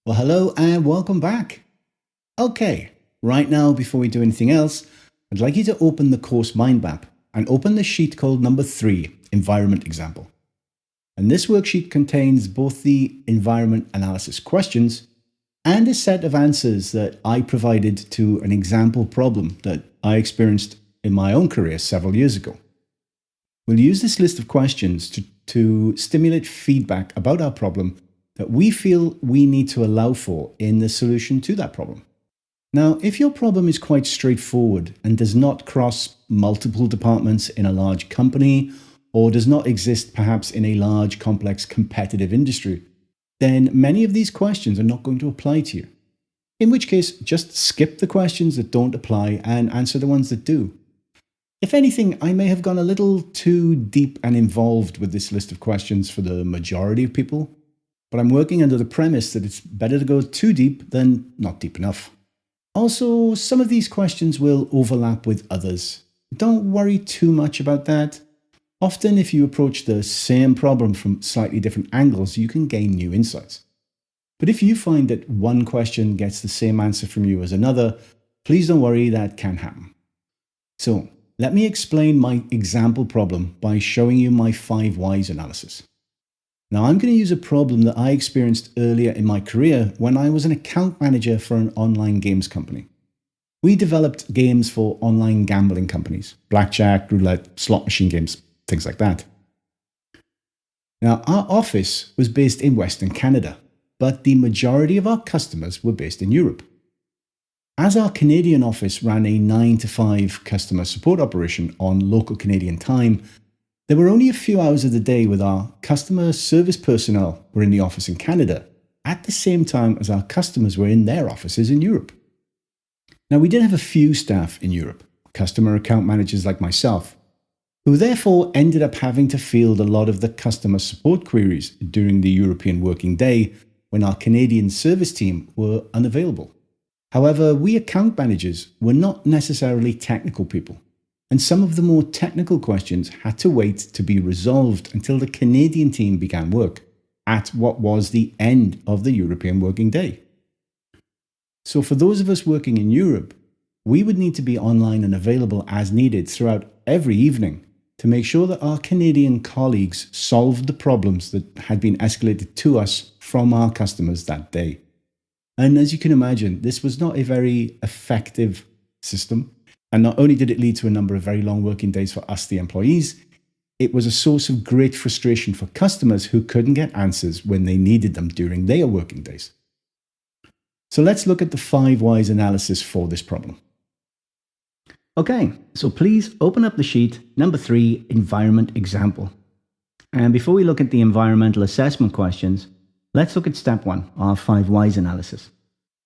Well, hello and welcome back. Okay, right now, before we do anything else, I'd like you to open the course mind map and open the sheet called number 3, Environment Example. And this worksheet contains both the environment analysis questions and a set of answers that I provided to an example problem that I experienced in my own career several years ago. We'll use this list of questions to stimulate feedback about our problem that we feel we need to allow for in the solution to that problem. Now, if your problem is quite straightforward and does not cross multiple departments in a large company, or does not exist perhaps in a large, complex, competitive industry, then many of these questions are not going to apply to you. In which case, just skip the questions that don't apply and answer the ones that do. If anything, I may have gone a little too deep and involved with this list of questions for the majority of people, but I'm working under the premise that it's better to go too deep than not deep enough. Also, some of these questions will overlap with others. Don't worry too much about that. Often, if you approach the same problem from slightly different angles, you can gain new insights. But if you find that one question gets the same answer from you as another, please don't worry, that can happen. So, let me explain my example problem by showing you my 5 whys analysis. Now, I'm going to use a problem that I experienced earlier in my career when I was an account manager for an online games company. We developed games for online gambling companies, blackjack, roulette, slot machine games, things like that. Now, our office was based in Western Canada, but the majority of our customers were based in Europe. As our Canadian office ran a 9 to 5 customer support operation on local Canadian time, there were only a few hours of the day with our customer service personnel were in the office in Canada at the same time as our customers were in their offices in Europe. Now, we did have a few staff in Europe, customer account managers like myself, who therefore ended up having to field a lot of the customer support queries during the European working day when our Canadian service team were unavailable. However, we account managers were not necessarily technical people, and some of the more technical questions had to wait to be resolved until the Canadian team began work at what was the end of the European working day. So for those of us working in Europe, we would need to be online and available as needed throughout every evening to make sure that our Canadian colleagues solved the problems that had been escalated to us from our customers that day. And as you can imagine, this was not a very effective system. And not only did it lead to a number of very long working days for us, the employees, it was a source of great frustration for customers who couldn't get answers when they needed them during their working days. So let's look at the 5 whys analysis for this problem. Okay, so please open up the sheet, number 3, environment example. And before we look at the environmental assessment questions, let's look at step 1, our 5 whys analysis.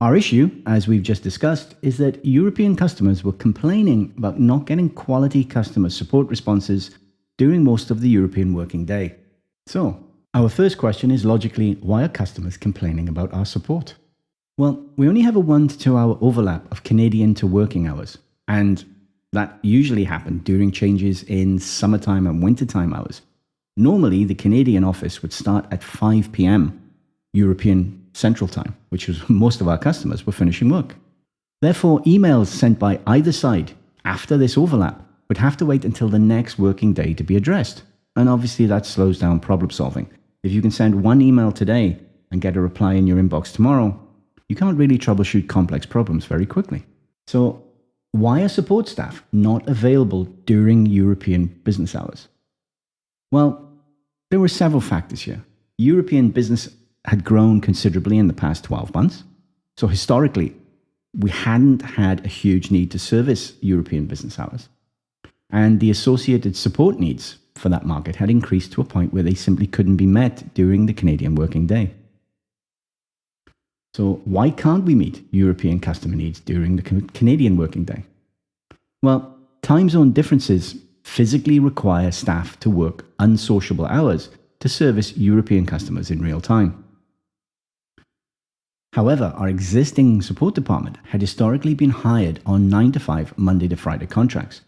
Our issue, as we've just discussed, is that European customers were complaining about not getting quality customer support responses during most of the European working day. So, our first question is logically, why are customers complaining about our support? Well, we only have a 1 to 2 hour overlap of Canadian to working hours, and that usually happened during changes in summertime and wintertime hours. Normally, the Canadian office would start at 5 p.m. European Central Time, which was most of our customers were finishing work. Therefore, emails sent by either side after this overlap would have to wait until the next working day to be addressed. And obviously that slows down problem solving. If you can send one email today and get a reply in your inbox tomorrow, you can't really troubleshoot complex problems very quickly. So why are support staff not available during European business hours? Well, there were several factors here. European business had grown considerably in the past 12 months. So historically, we hadn't had a huge need to service European business hours. And the associated support needs for that market had increased to a point where they simply couldn't be met during the Canadian working day. So why can't we meet European customer needs during the Canadian working day? Well, time zone differences physically require staff to work unsociable hours to service European customers in real time. However, our existing support department had historically been hired on 9 to 5 Monday to Friday contracts,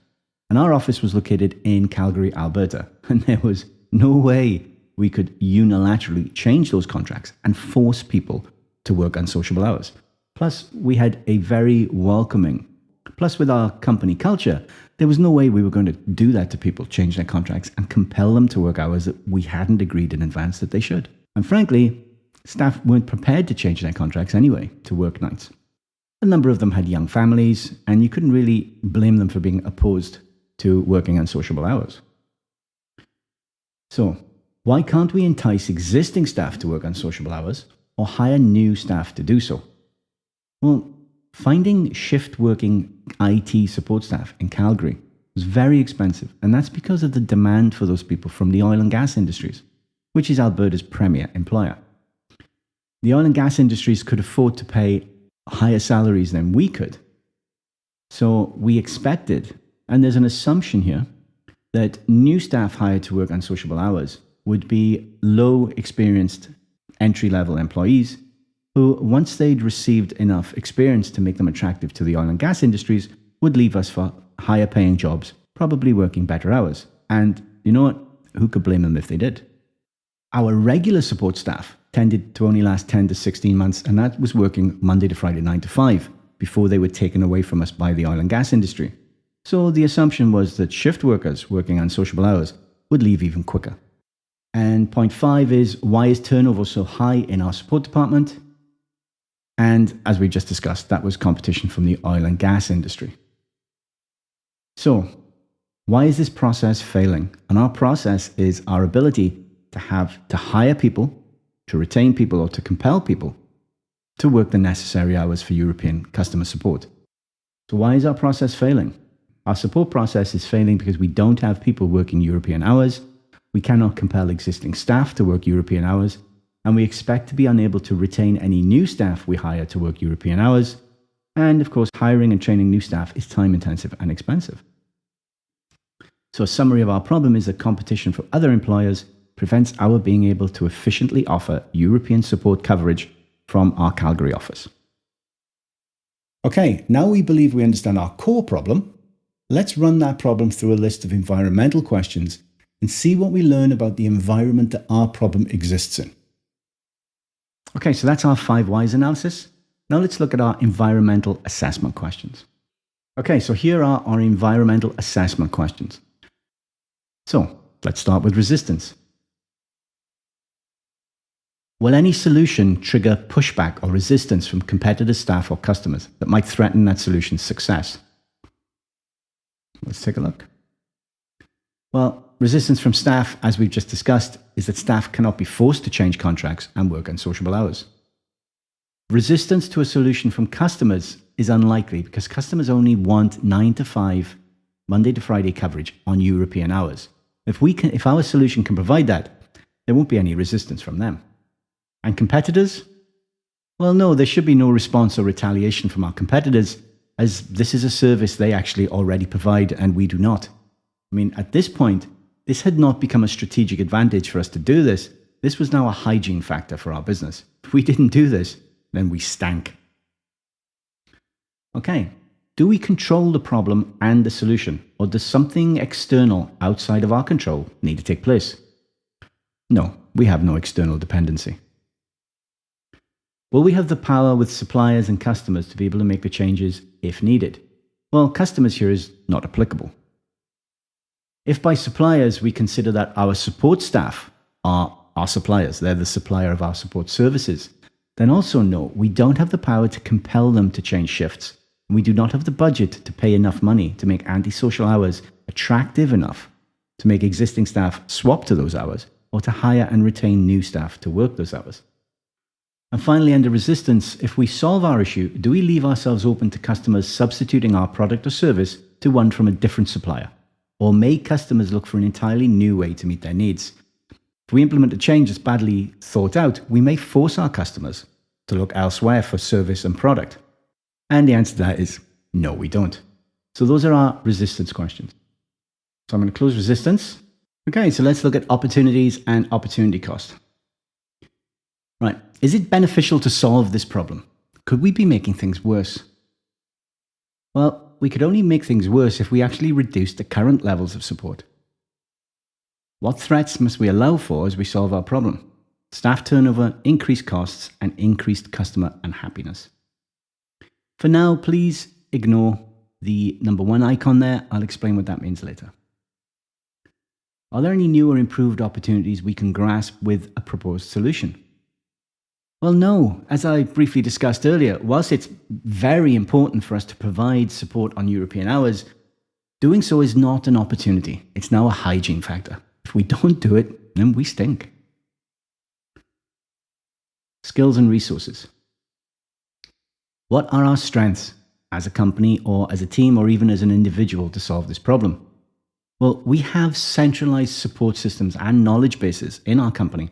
and our office was located in Calgary, Alberta, and there was no way we could unilaterally change those contracts and force people to work unsociable hours. Plus, we had a very welcoming. Plus, with our company culture, there was no way we were going to do that to people, change their contracts and compel them to work hours that we hadn't agreed in advance that they should. And frankly, staff weren't prepared to change their contracts anyway to work nights. A number of them had young families, and you couldn't really blame them for being opposed to working unsociable hours. So, why can't we entice existing staff to work unsociable hours or hire new staff to do so? Well, finding shift-working IT support staff in Calgary was very expensive, and that's because of the demand for those people from the oil and gas industries, which is Alberta's premier employer. The oil and gas industries could afford to pay higher salaries than we could. So we expected, and there's an assumption here, that new staff hired to work unsociable hours would be low-experienced entry-level employees who, once they'd received enough experience to make them attractive to the oil and gas industries, would leave us for higher-paying jobs, probably working better hours. And you know what? Who could blame them if they did? Our regular support staff tended to only last 10 to 16 months, and that was working Monday to Friday, 9 to 5, before they were taken away from us by the oil and gas industry. So the assumption was that shift workers working unsociable hours would leave even quicker. And point 5 is, why is turnover so high in our support department? And as we just discussed, that was competition from the oil and gas industry. So, why is this process failing? And our process is our ability to hire people, to retain people, or to compel people to work the necessary hours for European customer support. So why is our process failing? Our support process is failing because we don't have people working European hours, we cannot compel existing staff to work European hours, and we expect to be unable to retain any new staff we hire to work European hours. And of course, hiring and training new staff is time intensive and expensive. So a summary of our problem is that competition from other employers prevents our being able to efficiently offer European support coverage from our Calgary office. Okay, now we believe we understand our core problem. Let's run that problem through a list of environmental questions and see what we learn about the environment that our problem exists in. Okay, so that's our 5 whys analysis. Now let's look at our environmental assessment questions. Okay, so here are our environmental assessment questions. So let's start with resistance. Will any solution trigger pushback or resistance from competitor staff or customers that might threaten that solution's success? Let's take a look. Well, resistance from staff, as we've just discussed, is that staff cannot be forced to change contracts and work unsociable hours. Resistance to a solution from customers is unlikely because customers only want 9 to 5, Monday to Friday coverage on European hours. If our solution can provide that, there won't be any resistance from them. And competitors? Well, no, there should be no response or retaliation from our competitors, as this is a service they actually already provide and we do not. I mean, at this point, this had not become a strategic advantage for us to do this. This was now a hygiene factor for our business. If we didn't do this, then we stank. Okay, do we control the problem and the solution, or does something external outside of our control need to take place? No, we have no external dependency. Will we have the power with suppliers and customers to be able to make the changes if needed? Well, customers here is not applicable. If by suppliers we consider that our support staff are our suppliers, they're the supplier of our support services, then also no, we don't have the power to compel them to change shifts. And we do not have the budget to pay enough money to make antisocial hours attractive enough to make existing staff swap to those hours or to hire and retain new staff to work those hours. And finally, under resistance, if we solve our issue, do we leave ourselves open to customers substituting our product or service to one from a different supplier? Or may customers look for an entirely new way to meet their needs? If we implement a change that's badly thought out, we may force our customers to look elsewhere for service and product. And the answer to that is no, we don't. So those are our resistance questions. So I'm going to close resistance. Okay, so let's look at opportunities and opportunity cost. Right. Is it beneficial to solve this problem? Could we be making things worse? Well, we could only make things worse if we actually reduce the current levels of support. What threats must we allow for as we solve our problem? staff turnover, increased costs, and increased customer unhappiness. For now, please ignore the number 1 icon there. I'll explain what that means later. Are there any new or improved opportunities we can grasp with a proposed solution? Well, no. As I briefly discussed earlier, whilst it's very important for us to provide support on European hours, doing so is not an opportunity. It's now a hygiene factor. If we don't do it, then we stink. Skills and resources. What are our strengths as a company or as a team or even as an individual to solve this problem? Well, we have centralized support systems and knowledge bases in our company,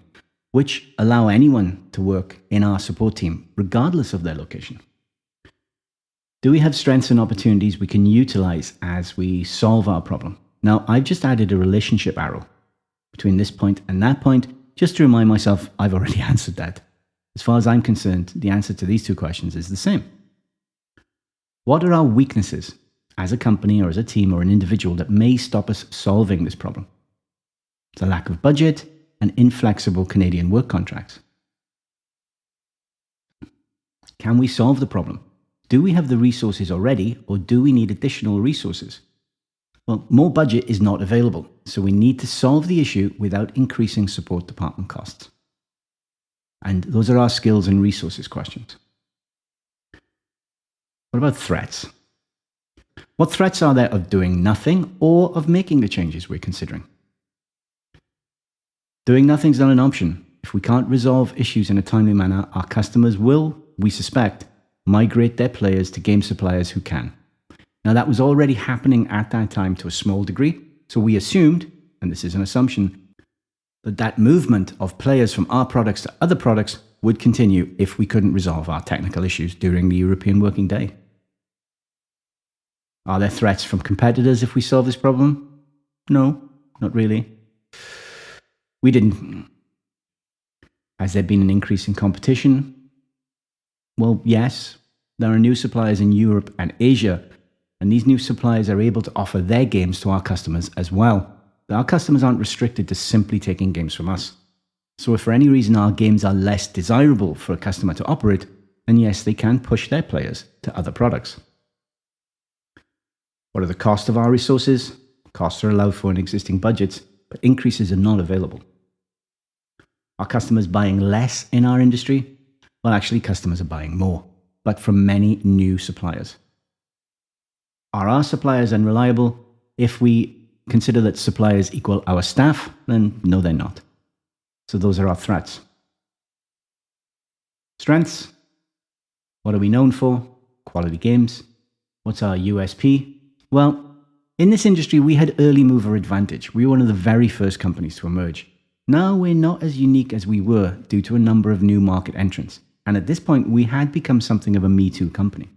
which allow anyone to work in our support team, regardless of their location. Do we have strengths and opportunities we can utilize as we solve our problem? Now, I've just added a relationship arrow between this point and that point, just to remind myself I've already answered that. As far as I'm concerned, the answer to these 2 questions is the same. What are our weaknesses as a company or as a team or an individual that may stop us solving this problem? It's a lack of budget and inflexible Canadian work contracts. Can we solve the problem? Do we have the resources already, or do we need additional resources? Well, more budget is not available, so we need to solve the issue without increasing support department costs. And those are our skills and resources questions. What about threats? What threats are there of doing nothing or of making the changes we're considering? Doing nothing is not an option. If we can't resolve issues in a timely manner, our customers will, we suspect, migrate their players to game suppliers who can. Now, that was already happening at that time to a small degree, so we assumed, and this is an assumption, that movement of players from our products to other products would continue if we couldn't resolve our technical issues during the European working day. Are there threats from competitors if we solve this problem? No, not really. We didn't. Has there been an increase in competition? Well, yes. There are new suppliers in Europe and Asia, and these new suppliers are able to offer their games to our customers as well. Our customers aren't restricted to simply taking games from us. So if for any reason our games are less desirable for a customer to operate, then yes, they can push their players to other products. What are the costs of our resources? Costs are allowed for in existing budgets, but increases are not available. Are customers buying less in our industry? Well, actually, customers are buying more, but from many new suppliers. Are our suppliers unreliable? If we consider that suppliers equal our staff, then no, they're not. So those are our threats. Strengths. What are we known for? Quality games. What's our USP? Well, in this industry, we had early mover advantage. We were one of the very first companies to emerge. Now we're not as unique as we were due to a number of new market entrants. And at this point, we had become something of a Me Too company.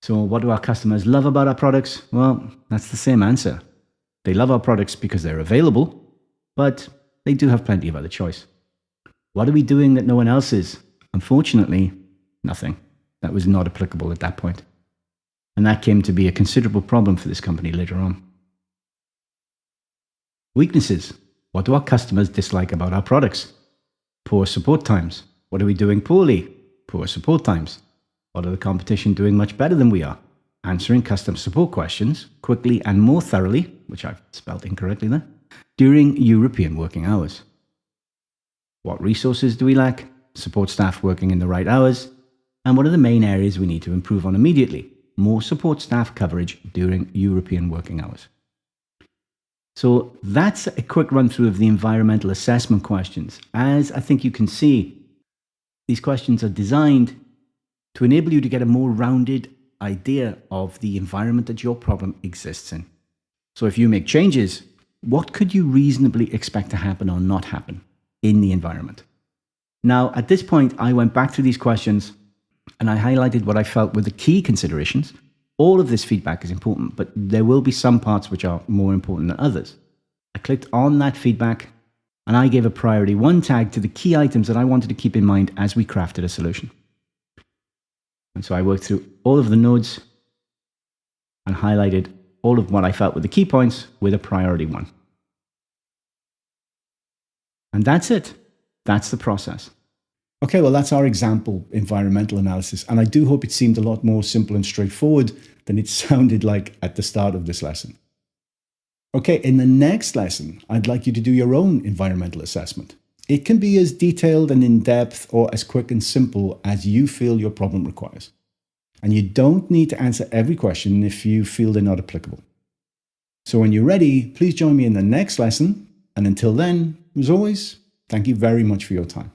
So what do our customers love about our products? Well, that's the same answer. They love our products because they're available, but they do have plenty of other choice. What are we doing that no one else is? Unfortunately, nothing. That was not applicable at that point. And that came to be a considerable problem for this company later on. Weaknesses. What do our customers dislike about our products? Poor support times. What are we doing poorly? Poor support times. What are the competition doing much better than we are? Answering customer support questions quickly and more thoroughly, which I've spelled incorrectly there, during European working hours. What resources do we lack? Support staff working in the right hours. And what are the main areas we need to improve on immediately? More support staff coverage during European working hours. So that's a quick run through of the environmental assessment questions. As I think you can see, these questions are designed to enable you to get a more rounded idea of the environment that your problem exists in. So if you make changes, what could you reasonably expect to happen or not happen in the environment? Now, at this point, I went back through these questions and I highlighted what I felt were the key considerations. All of this feedback is important, but there will be some parts which are more important than others. I clicked on that feedback and I gave a priority 1 tag to the key items that I wanted to keep in mind as we crafted a solution. And so I worked through all of the nodes and highlighted all of what I felt were the key points with a priority 1. And that's it. That's the process. Okay, well, that's our example environmental analysis. And I do hope it seemed a lot more simple and straightforward than it sounded like at the start of this lesson. Okay, in the next lesson, I'd like you to do your own environmental assessment. It can be as detailed and in-depth or as quick and simple as you feel your problem requires. And you don't need to answer every question if you feel they're not applicable. So when you're ready, please join me in the next lesson. And until then, as always, thank you very much for your time.